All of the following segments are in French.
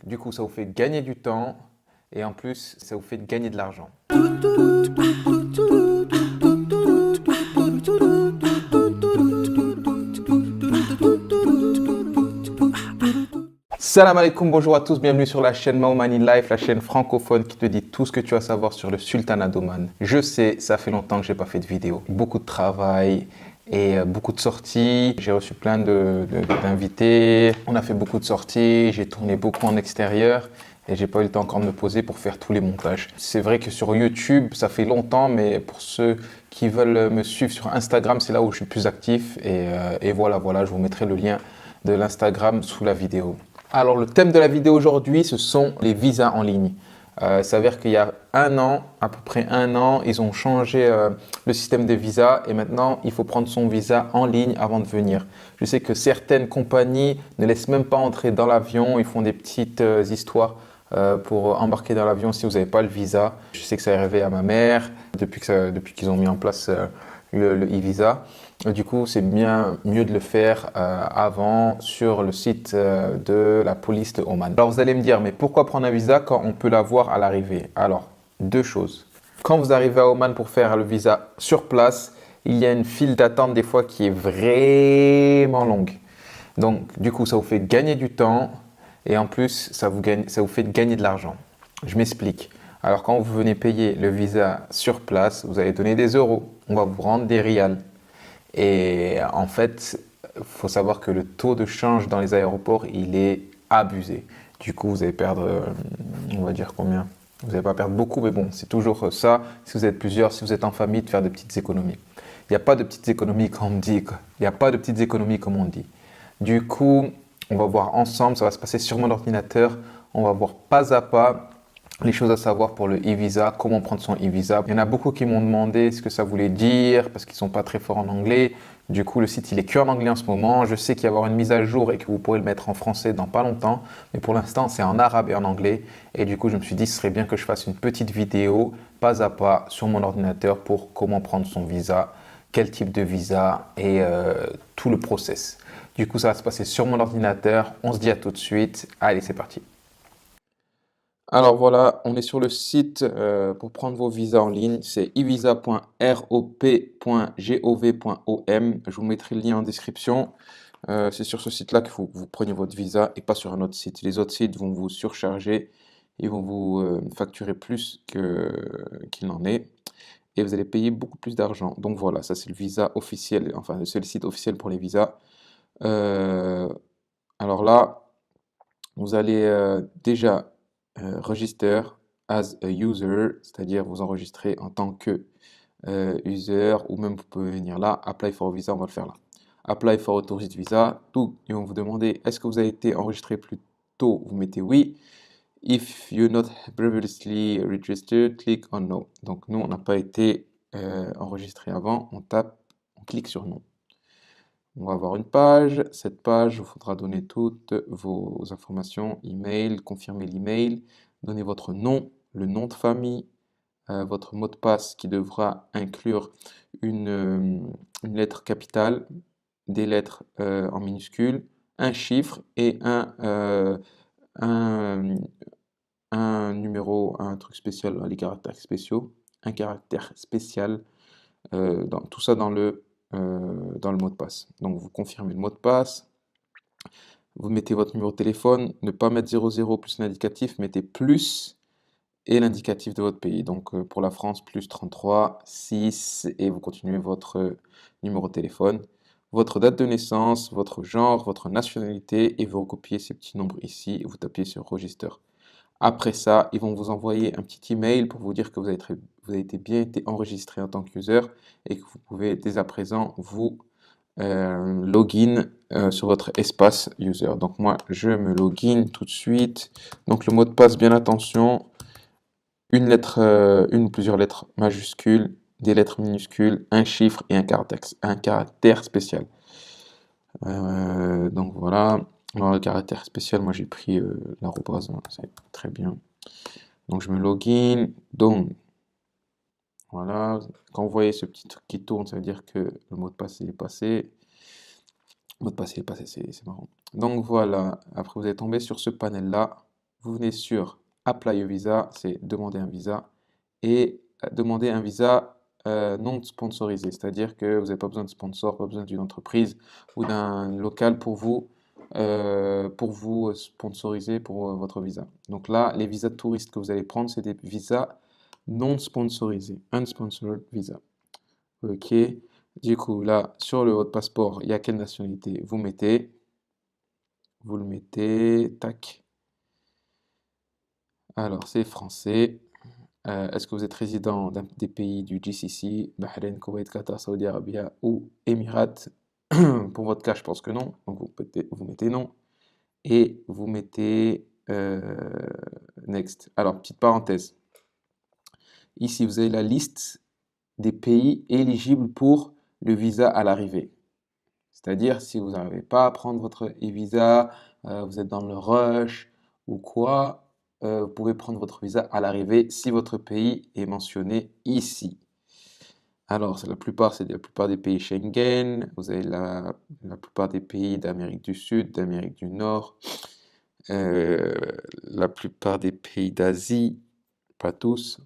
du coup, ça vous fait gagner du temps et en plus, ça vous fait gagner de l'argent. Salam alaikum, bonjour à tous, bienvenue sur la chaîne Maomani Life, la chaîne francophone qui te dit tout ce que tu as à savoir sur le sultanat d'Oman. Je sais, ça fait longtemps que je n'ai pas fait de vidéo. Beaucoup de travail et beaucoup de sorties. J'ai reçu plein d'invités. On a fait beaucoup de sorties, j'ai tourné beaucoup en extérieur et j'ai pas eu le temps encore de me poser pour faire tous les montages. C'est vrai que sur YouTube, ça fait longtemps, mais pour ceux qui veulent me suivre sur Instagram, c'est là où je suis plus actif. Et voilà, je vous mettrai le lien de l'Instagram sous la vidéo. Alors, le thème de la vidéo aujourd'hui, ce sont les visas en ligne. Il s'avère qu'il y a un an, à peu près un an, ils ont changé le système des visas et maintenant, il faut prendre son visa en ligne avant de venir. Je sais que certaines compagnies ne laissent même pas entrer dans l'avion, ils font des petites histoires pour embarquer dans l'avion si vous n'avez pas le visa. Je sais que ça est arrivé à ma mère depuis qu'ils ont mis en place le e-visa. Du coup, c'est bien mieux de le faire avant sur le site de la police de Oman. Alors, vous allez me dire, mais pourquoi prendre un visa quand on peut l'avoir à l'arrivée? Alors, deux choses. Quand vous arrivez à Oman pour faire le visa sur place, il y a une file d'attente des fois qui est vraiment longue. Donc, du coup, ça vous fait gagner du temps et en plus, ça vous fait gagner de l'argent. Je m'explique. Alors, quand vous venez payer le visa sur place, vous allez donner des euros. On va vous rendre des rials. Et en fait, il faut savoir que le taux de change dans les aéroports, il est abusé. Du coup, vous allez perdre, on va dire combien? Vous n'allez pas perdre beaucoup, mais bon, c'est toujours ça. Si vous êtes plusieurs, si vous êtes en famille, de faire de petites économies. Il n'y a pas de petites économies comme on dit, quoi. Il n'y a pas de petites économies comme on dit. Du coup, on va voir ensemble, ça va se passer sur mon ordinateur. On va voir pas à pas les choses à savoir pour le e-visa, comment prendre son e-visa. Il y en a beaucoup qui m'ont demandé ce que ça voulait dire parce qu'ils ne sont pas très forts en anglais. Du coup, le site, il est que en anglais en ce moment. Je sais qu'il va y avoir une mise à jour et que vous pourrez le mettre en français dans pas longtemps. Mais pour l'instant, c'est en arabe et en anglais. Et du coup, je me suis dit, ce serait bien que je fasse une petite vidéo, pas à pas, sur mon ordinateur pour comment prendre son visa, quel type de visa et tout le process. Du coup, ça va se passer sur mon ordinateur. On se dit à tout de suite. Allez, c'est parti. Alors voilà, on est sur le site pour prendre vos visas en ligne. C'est evisa.rop.gov.om. Je vous mettrai le lien en description. C'est sur ce site-là qu'il faut que vous preniez votre visa et pas sur un autre site. Les autres sites vont vous surcharger, ils vont vous facturer plus qu'il n'en est et vous allez payer beaucoup plus d'argent. Donc voilà, ça c'est le visa officiel, enfin c'est le site officiel pour les visas. Euh, alors là, vous allez déjà register as a user, c'est-à-dire vous enregistrer en tant que user, ou même vous pouvez venir là, apply for a visa, on va le faire là. Apply for a tourist visa, tout, ils vont vous demander est-ce que vous avez été enregistré plus tôt, vous mettez oui. If you're not previously registered, click on no. Donc nous, on n'a pas été enregistré avant, on clique sur non. On va avoir une page. Cette page, il vous faudra donner toutes vos informations, email, confirmer l'email, donner votre nom, le nom de famille, votre mot de passe qui devra inclure une lettre capitale, des lettres en minuscules, un chiffre et un, un numéro, un truc spécial, les caractères spéciaux, un caractère spécial, tout ça dans le mot de passe. Donc vous confirmez le mot de passe, vous mettez votre numéro de téléphone, ne pas mettre 00 plus l'indicatif, mettez plus et l'indicatif de votre pays. Donc pour la France, plus 33 6 et vous continuez votre numéro de téléphone, votre date de naissance, votre genre, votre nationalité et vous recopiez ces petits nombres ici et vous tapez sur Register. Après ça, ils vont vous envoyer un petit email pour vous dire que vous avez bien été enregistré en tant qu'user et que vous pouvez dès à présent vous login sur votre espace user. Donc moi, je me login tout de suite. Donc le mot de passe, bien attention, une ou plusieurs lettres majuscules, des lettres minuscules, un chiffre et un caractère spécial. Donc voilà. Alors le caractère spécial, moi j'ai pris l'arobase, hein, c'est très bien. Donc je me login, donc voilà, quand vous voyez ce petit truc qui tourne, ça veut dire que le mot de passe est passé. Le mot de passe est passé, c'est marrant. Donc voilà, après vous allez tomber sur ce panel-là, vous venez sur Apply a visa, c'est demander un visa, et demander un visa non sponsorisé, c'est-à-dire que vous n'avez pas besoin de sponsor, pas besoin d'une entreprise ou d'un local pour vous sponsoriser pour votre visa. Donc là, les visas de touristes que vous allez prendre, c'est des visas non sponsorisés, unsponsored visa. Ok, du coup, là, sur votre passeport, il y a quelle nationalité? Vous le mettez, tac. Alors, c'est français. Est-ce que vous êtes résident des pays du GCC, Bahreïn, Koweït, Qatar, Saudi Arabia ou Émirats? Pour votre cas, je pense que non. Donc, vous mettez non. Et vous mettez next. Alors, petite parenthèse. Ici, vous avez la liste des pays éligibles pour le visa à l'arrivée. C'est-à-dire, si vous n'arrivez pas à prendre votre e-visa, vous êtes dans le rush ou quoi, vous pouvez prendre votre visa à l'arrivée si votre pays est mentionné ici. Alors, c'est la plupart des pays Schengen, vous avez la plupart des pays d'Amérique du Sud, d'Amérique du Nord, euh, la plupart des pays d'Asie, pas tous,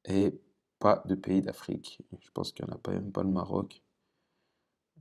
et pas de pays d'Afrique. Je pense qu'il n'y en a pas, même pas le Maroc.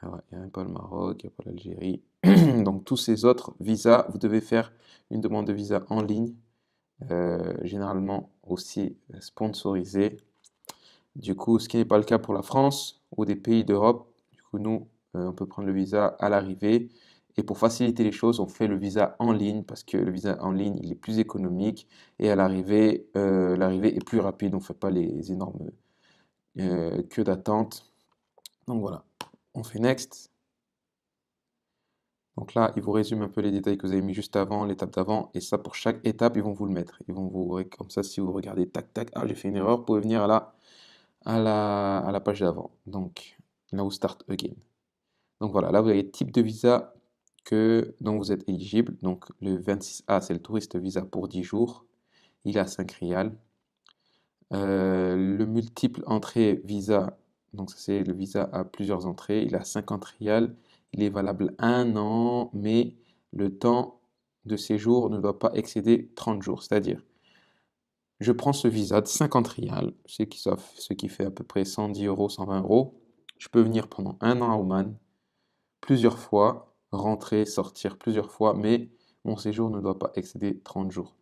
Ah ouais, il n'y a même pas le Maroc, il n'y a pas l'Algérie. Donc tous ces autres visas, vous devez faire une demande de visa en ligne, généralement aussi sponsorisée. Du coup, ce qui n'est pas le cas pour la France ou des pays d'Europe. Du coup, nous, on peut prendre le visa à l'arrivée. Et pour faciliter les choses, on fait le visa en ligne parce que le visa en ligne, il est plus économique et à l'arrivée est plus rapide. On ne fait pas les énormes queues d'attente. Donc voilà, on fait next. Donc là, il vous résume un peu les détails que vous avez mis juste avant, l'étape d'avant, et ça pour chaque étape, ils vont vous le mettre. Ils vont vous, comme ça, si vous regardez, tac, tac, ah, j'ai fait une erreur, vous pouvez venir à la page d'avant. Donc, là où start again. Donc voilà, là vous avez le type de visa dont vous êtes éligible. Donc le 26A, c'est le touriste visa pour 10 jours. Il a 5 rials. Le multiple entrée visa, donc ça c'est le visa à plusieurs entrées, il a 50 rials. Il est valable 1 an, mais le temps de séjour ne doit pas excéder 30 jours. C'est-à-dire, je prends ce visa de 50 rials, ce qui fait à peu près 110 euros, 120 euros. Je peux venir pendant 1 an à Oman, plusieurs fois, rentrer, sortir plusieurs fois, mais mon séjour ne doit pas excéder 30 jours.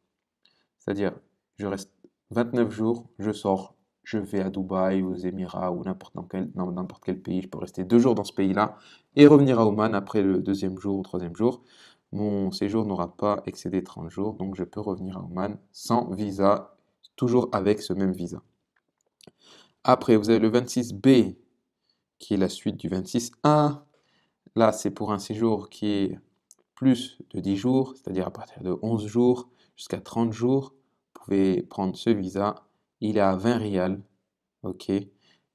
C'est-à-dire, je reste 29 jours, je sors, je vais à Dubaï, aux Émirats ou dans n'importe quel pays. Je peux rester 2 jours dans ce pays-là et revenir à Oman après le deuxième jour ou troisième jour. Mon séjour n'aura pas excédé 30 jours, donc je peux revenir à Oman sans visa, toujours avec ce même visa. Après, vous avez le 26B, qui est la suite du 26A. Là, c'est pour un séjour qui est plus de 10 jours, c'est-à-dire à partir de 11 jours jusqu'à 30 jours. Vous pouvez prendre ce visa. Il est à 20 rials. Ok.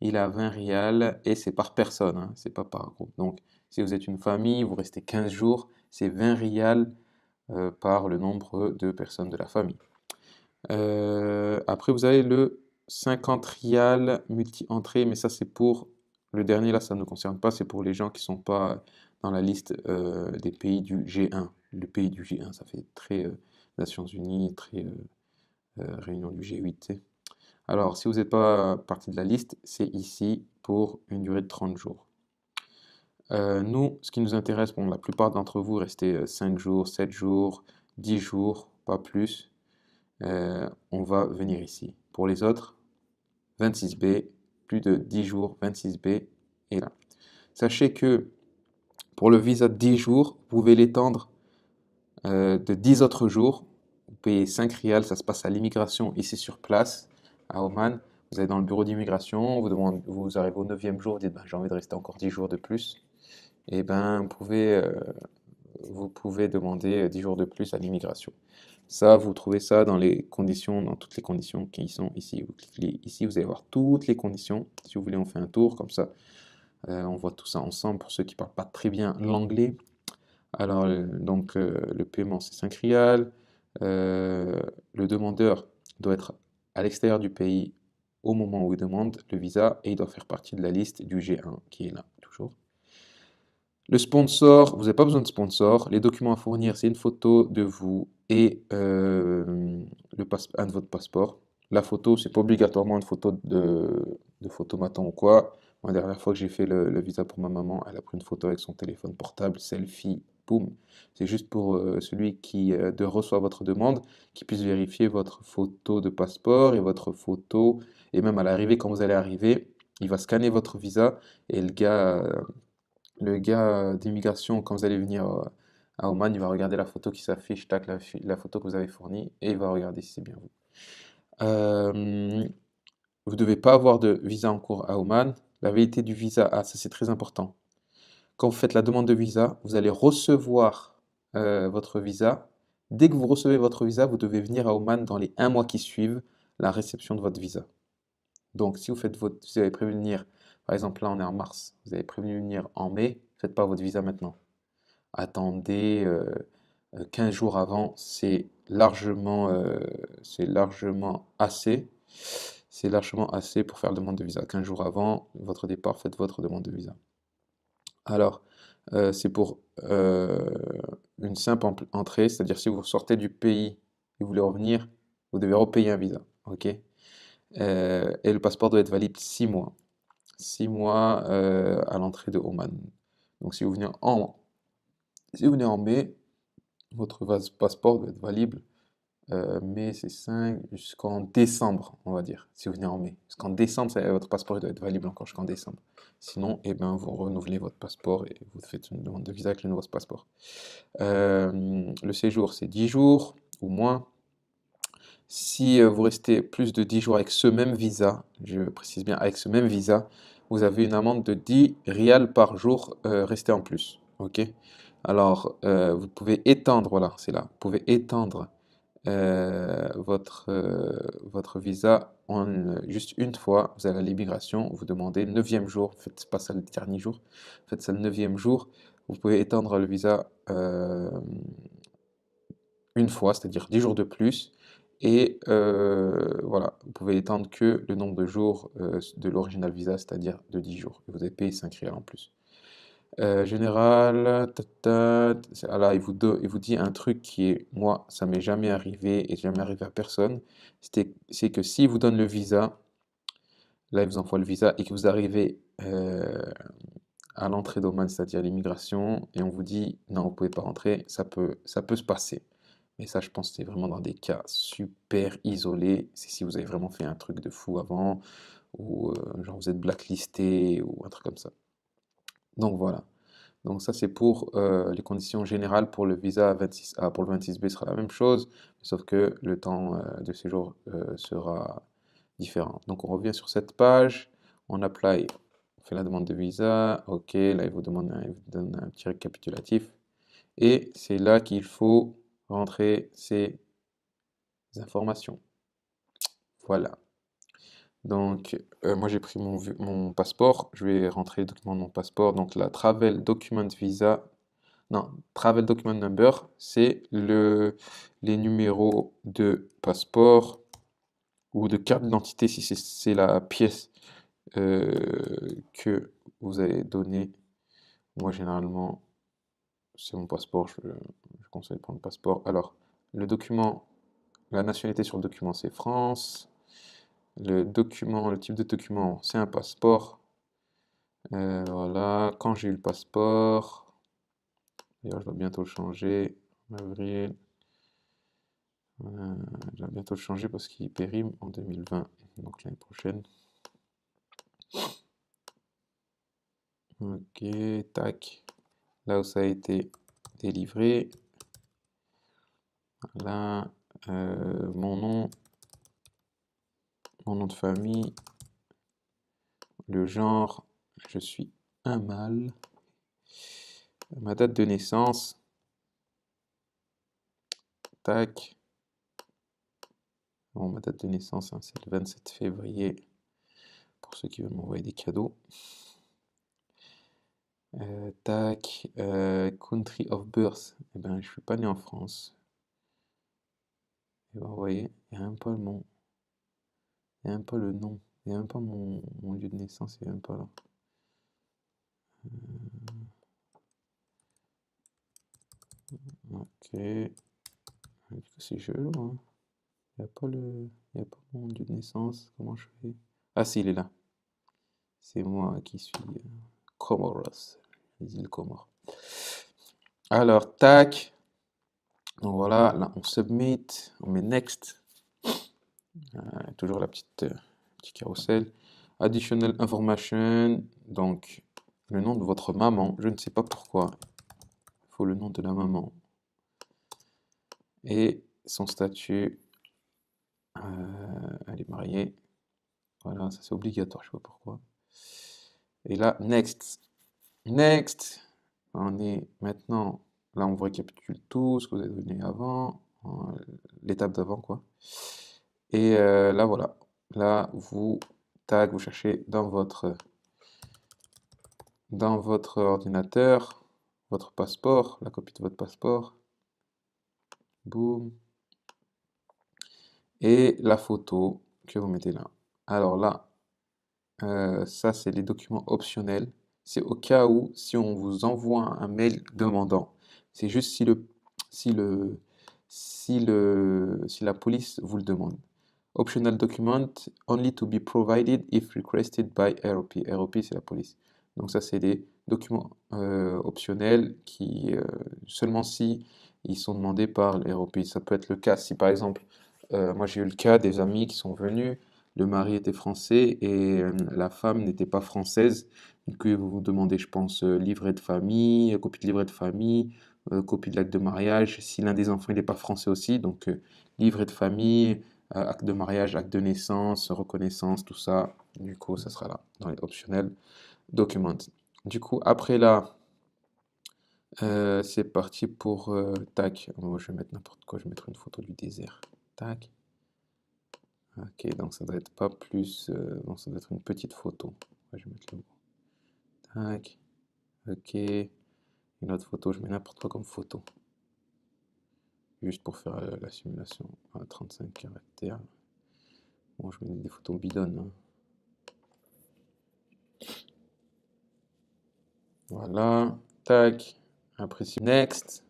Il est à 20 rials et c'est par personne, hein, c'est pas par groupe. Donc, si vous êtes une famille, vous restez 15 jours, c'est 20 rials par le nombre de personnes de la famille. Après, vous avez le 50 rials multi-entrée, mais ça, c'est pour le dernier, là, ça ne nous concerne pas, c'est pour les gens qui ne sont pas dans la liste des pays du G1. Le pays du G1, ça fait très Nations Unies, très réunion du G8, tu sais. Alors, si vous n'êtes pas partie de la liste, c'est ici pour une durée de 30 jours. Nous, ce qui nous intéresse, bon, la plupart d'entre vous, restez 5 jours, 7 jours, 10 jours, pas plus. On va venir ici. Pour les autres, 26B, plus de 10 jours, 26B est là. Sachez que pour le visa de 10 jours, vous pouvez l'étendre de 10 autres jours. Vous payez 5 rials, ça se passe à l'immigration ici sur place, à Oman. Vous allez dans le bureau d'immigration, vous arrivez au 9e jour, vous dites ben, j'ai envie de rester encore 10 jours de plus. Et ben vous pouvez demander 10 jours de plus à l'immigration. Ça, vous trouvez ça dans toutes les conditions qui sont ici. Vous cliquez ici, vous allez voir toutes les conditions. Si vous voulez, on fait un tour comme ça. On voit tout ça ensemble pour ceux qui ne parlent pas très bien l'anglais. Alors, donc, le paiement, c'est 5 rials. Le demandeur doit être à l'extérieur du pays au moment où il demande le visa et il doit faire partie de la liste du G1 qui est là, toujours. Le sponsor, vous n'avez pas besoin de sponsor. Les documents à fournir, c'est une photo de vous et un de votre passeport. La photo, c'est pas obligatoirement une photo de photomaton ou quoi. Moi, la dernière fois que j'ai fait le visa pour ma maman, elle a pris une photo avec son téléphone portable, selfie, boum. C'est juste pour celui qui reçoit votre demande, qui puisse vérifier votre photo de passeport et votre photo. Et même à l'arrivée, quand vous allez arriver, il va scanner votre visa et le gars d'immigration, quand vous allez venir à Oman, il va regarder la photo qui s'affiche, tac, la photo que vous avez fournie, et il va regarder si c'est bien vous. Euh, Vous ne devez pas avoir de visa en cours à Oman. La validité du visa, ah, ça c'est très important. Quand vous faites la demande de visa, vous allez recevoir votre visa. Dès que vous recevez votre visa, vous devez venir à Oman dans les 1 mois qui suivent la réception de votre visa. Donc, si vous avez prévu de venir, par exemple là on est en mars, vous avez prévu de venir en mai, faites pas votre visa maintenant. Attendez 15 jours avant, c'est largement assez. C'est largement assez pour faire la demande de visa. 15 jours avant votre départ, faites votre demande de visa. Alors, c'est pour une simple entrée, c'est-à-dire si vous sortez du pays et vous voulez revenir, vous devez repayer un visa. Ok? Et le passeport doit être valide 6 mois. 6 mois à l'entrée de Oman. Donc, si vous venez en mai, votre passeport doit être valide. Mai, c'est 5 jusqu'en décembre, on va dire, si vous venez en mai. Parce qu'en décembre, votre passeport il doit être valide encore jusqu'en décembre. Sinon, eh ben, vous renouvelez votre passeport et vous faites une demande de visa avec le nouveau passeport. Le séjour, c'est 10 jours ou moins. Si vous restez plus de 10 jours avec ce même visa, je précise bien avec ce même visa, vous avez une amende de 10 rials par jour resté en plus. Ok? Alors, vous pouvez étendre, voilà, c'est là, vous pouvez étendre votre visa juste une fois. Vous allez à l'immigration, vous demandez 9e jour, faites pas ça le dernier jour, faites ça le 9e jour. Vous pouvez étendre le visa une fois, c'est-à-dire 10 jours de plus. Et voilà, vous pouvez étendre que le nombre de jours de l'original visa, c'est-à-dire de 10 jours. Et vous avez payé 5 rials en plus. Général, là, il vous dit un truc qui est, moi, ça m'est jamais arrivé et jamais arrivé à personne. C'est que s'il vous donne le visa, là, il vous envoie le visa et que vous arrivez à l'entrée d'Oman, c'est-à-dire l'immigration, et on vous dit non, vous pouvez pas rentrer, ça peut se passer. Mais ça, je pense que c'est vraiment dans des cas super isolés. C'est si vous avez vraiment fait un truc de fou avant, ou genre vous êtes blacklisté, ou un truc comme ça. Donc voilà. Donc ça, c'est pour les conditions générales pour le visa 26A. Pour le 26B, ce sera la même chose, sauf que le temps de séjour sera différent. Donc on revient sur cette page, on apply, on fait la demande de visa, ok, là il vous donne un petit récapitulatif, et c'est là qu'il faut rentrer ces informations. Voilà. Donc, moi j'ai pris mon passeport, je vais rentrer les documents de mon passeport, donc la Travel Document Visa. Non, Travel Document Number, c'est les numéros de passeport ou de carte d'identité si c'est la pièce que vous avez donnée. Moi, généralement, c'est mon passeport, je conseille de prendre le passeport. Alors, le document, la nationalité sur le document, c'est France. Le type de document, c'est un passeport. Voilà, quand j'ai eu le passeport, d'ailleurs, je dois bientôt le changer, en avril. Je vais bientôt le changer parce qu'il périme en 2020, donc l'année prochaine. Ok, tac. Là où ça a été délivré. Là, mon nom de famille, le genre, je suis un mâle. Ma date de naissance, tac. Bon, ma date de naissance, hein, c'est le 27 février, pour ceux qui veulent m'envoyer des cadeaux. Tac, country of birth, eh ben, je suis pas né en France. Et ben, vous voyez, il n'y a même pas il y a même pas le nom, il n'y a même pas mon lieu de naissance, il n'y a même pas là. Ok, C'est chelou, hein. Il n'y a pas mon lieu de naissance. Comment je fais? Ah si, il est là. C'est moi qui suis Comoros, les îles Comores. Alors, tac. Donc voilà, là on submit, on met next. Toujours la petit carrousel. Additional information. Donc, le nom de votre maman. Je ne sais pas pourquoi. Il faut le nom de la maman. Et son statut. Elle est mariée. Voilà, ça c'est obligatoire, je ne sais pas pourquoi. Et là, next. Next. On est maintenant, là on vous récapitule tout ce que vous avez donné avant, l'étape d'avant quoi. Et là voilà, là vous tag, vous cherchez dans votre ordinateur, votre passeport, la copie de votre passeport. Boum. Et la photo que vous mettez là. Alors là, ça c'est les documents optionnels. C'est au cas où, si on vous envoie un mail demandant, c'est juste si la police vous le demande. Optional document only to be provided if requested by ROP. ROP, c'est la police. Donc ça, c'est des documents optionnels qui, seulement si ils sont demandés par les ROP. Ça peut être le cas si, par exemple, moi j'ai eu le cas des amis qui sont venus, le mari était français et la femme n'était pas française. Donc vous vous demandez, je pense, livret de famille, copie de livret de famille, copie de l'acte de mariage. Si l'un des enfants n'est pas français aussi, donc livret de famille, acte de mariage, acte de naissance, reconnaissance, tout ça. Du coup, ça sera là, dans les optionnels documents. Du coup, après là, c'est parti pour tac. Moi, je vais mettre n'importe quoi, je vais mettre une photo du désert. Tac. Ok, donc ça doit être pas plus. Donc ça doit être une petite photo. Ouais, je vais mettre le mot. Tac. Ok. Une autre photo, je mets n'importe quoi comme photo. Juste pour faire la simulation à 35 caractères. Bon, je mets des photos bidonnes. Hein. Voilà. Tac. Après, next.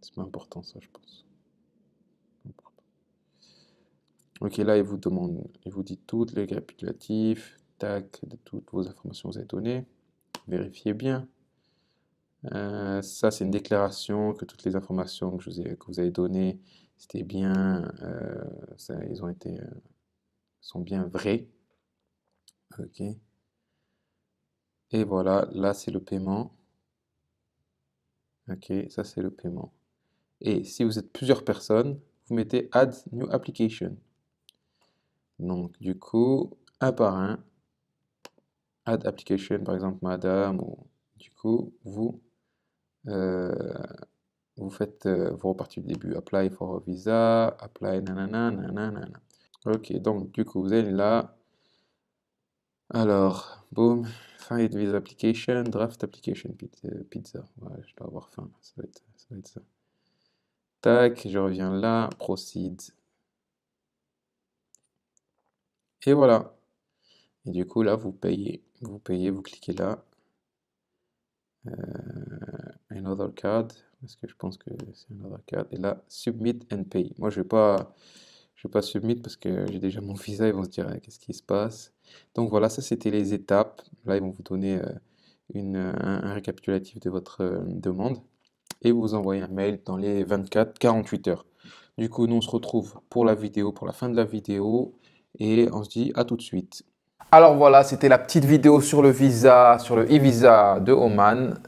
C'est pas important ça, je pense. Ok, là, il vous demande, il vous dit toutes les récapitulatifs, tac, de toutes vos informations que vous avez données. Vérifiez bien. Ça, c'est une déclaration que toutes les informations que vous avez données, c'était bien, ils ont été, sont bien vraies. Ok. Et voilà, là, c'est le paiement. Ok, ça, c'est le paiement. Et si vous êtes plusieurs personnes, vous mettez Add New Application. Donc, du coup, un par un, Add Application, par exemple, madame, ou du coup, vous faites, vous repartez du début, Apply for a visa, Apply nanana, nanana. Ok, donc, du coup, vous allez là. Alors, boum, Find Visa Application, Draft Application Pizza. Ouais, je dois avoir faim, ça va être ça. Tac, je reviens là, Proceed. Et voilà. Et du coup, là, vous payez, vous cliquez là. Another card, parce que je pense que c'est another card. Et là, Submit and Pay. Moi, je vais pas submit parce que j'ai déjà mon visa. Ils vont se dire, qu'est-ce qui se passe? Donc voilà, ça, c'était les étapes. Là, ils vont vous donner un récapitulatif de votre demande. Et vous envoyez un mail dans les 24-48 heures. Du coup, nous, on se retrouve pour la vidéo, pour la fin de la vidéo. Et on se dit à tout de suite. Alors voilà, c'était la petite vidéo sur le visa, sur le e-visa de Oman.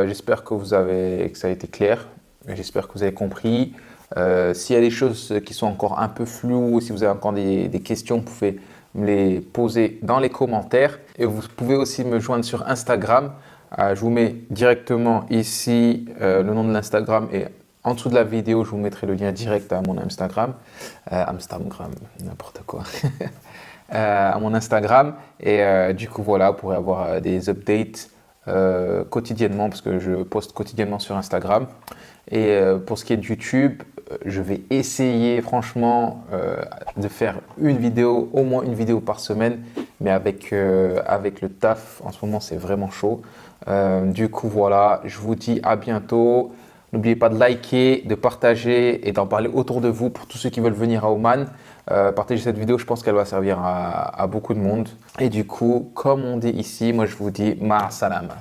J'espère que ça a été clair. J'espère que vous avez compris. S'il y a des choses qui sont encore un peu floues, si vous avez encore des questions, vous pouvez me les poser dans les commentaires. Et vous pouvez aussi me joindre sur Instagram. Je vous mets directement ici le nom de l'Instagram et en dessous de la vidéo, je vous mettrai le lien direct à mon Instagram. Instagram, n'importe quoi. À mon Instagram. Et du coup, voilà, vous pourrez avoir des updates quotidiennement parce que je poste quotidiennement sur Instagram. Et pour ce qui est de YouTube, je vais essayer franchement de faire une vidéo, au moins une vidéo par semaine. Mais avec le taf, en ce moment, c'est vraiment chaud. Du coup, voilà, je vous dis à bientôt. N'oubliez pas de liker, de partager et d'en parler autour de vous pour tous ceux qui veulent venir à Oman. Partagez cette vidéo, je pense qu'elle va servir à beaucoup de monde. Et du coup, comme on dit ici, moi je vous dis ma salama.